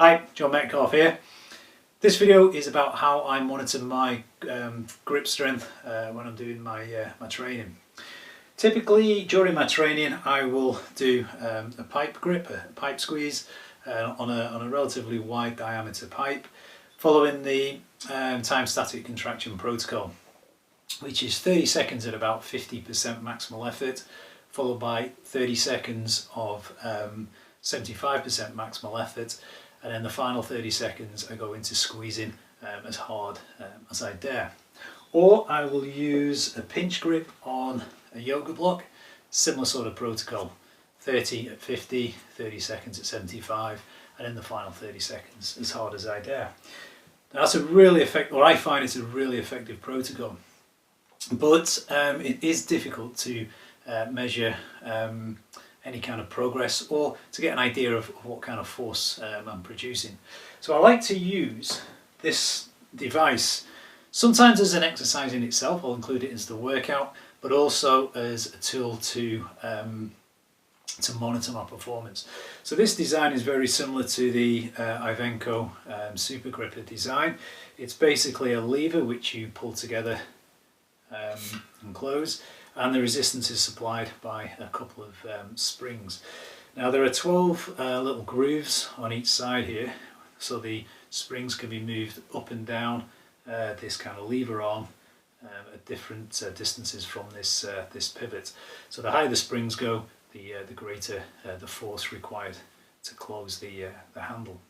Hi, John Metcalf here. This video is about how I monitor my grip strength when I'm doing my training. Typically during my training I will do a pipe grip, a pipe squeeze on a relatively wide diameter pipe, following the time static contraction protocol, which is 30 seconds at about 50% maximal effort, followed by 30 seconds of 75% maximal effort, and then the final 30 seconds I go into squeezing as hard as I dare. Or I will use a pinch grip on a yoga block, similar sort of protocol, 30 at 50, 30 seconds at 75, and then the final 30 seconds as hard as I dare. Now that's a really effective, or I find it's a really effective protocol, but it is difficult to measure any kind of progress or to get an idea of what kind of force I'm producing. So I like to use this device sometimes as an exercise in itself. I'll include it as the workout, but also as a tool to monitor my performance. So this design is very similar to the Ivenco Super Gripper design. It's basically a lever which you pull together and close, and the resistance is supplied by a couple of springs. Now there are 12 little grooves on each side here, so the springs can be moved up and down this kind of lever arm at different distances from this pivot. So the higher the springs go, the greater the force required to close the handle.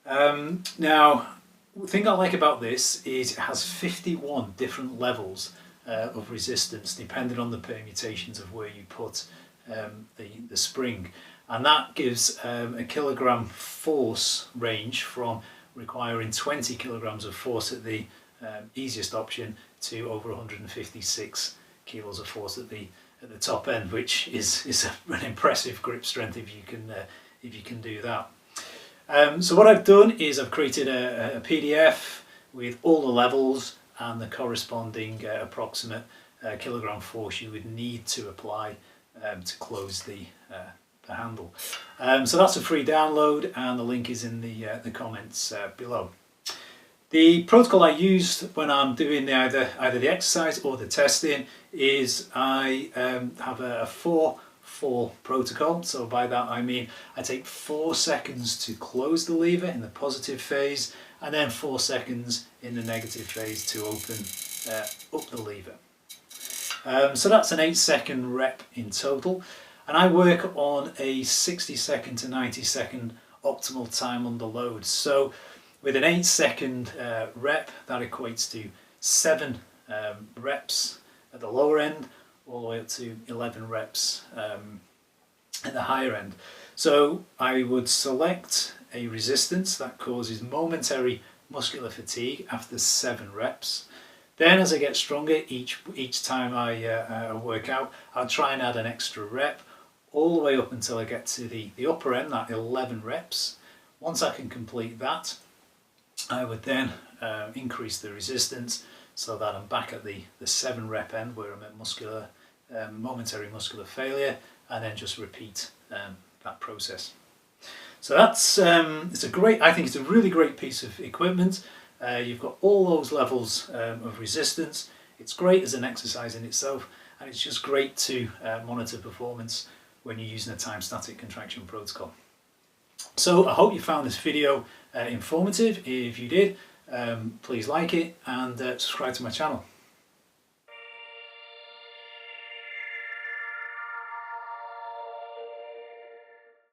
Now the thing I like about this is it has 51 different levels of resistance depending on the permutations of where you put the spring, and that gives a kilogram force range from requiring 20 kilograms of force at the easiest option to over 156 kilos of force at the top end, which is an impressive grip strength if you can do that. So what I've done is I've created a PDF with all the levels and the corresponding approximate kilogram force you would need to apply to close the handle. So that's a free download, and the link is in the comments below. The protocol I use when I'm doing either the exercise or the testing is I have a 4-4 protocol. So by that I mean I take 4 seconds to close the lever in the positive phase, and then 4 seconds in the negative phase to open up the lever. So that's an 8-second rep in total, and I work on a 60-second to 90-second optimal time under load. So with an 8-second rep, that equates to 7 reps at the lower end, all the way up to 11 reps at the higher end. So I would select a resistance that causes momentary muscular fatigue after 7 reps. Then as I get stronger each time I work out, I'll try and add an extra rep all the way up until I get to the upper end, that 11 reps. Once I can complete that, I would then increase the resistance so that I'm back at the 7 rep end where I'm at momentary muscular failure, and then just repeat that process. So that's I think it's a really great piece of equipment. You've got all those levels of resistance. It's great as an exercise in itself, and it's just great to monitor performance when you're using a time static contraction protocol. So I hope you found this video informative. If you did, please like it and subscribe to my channel.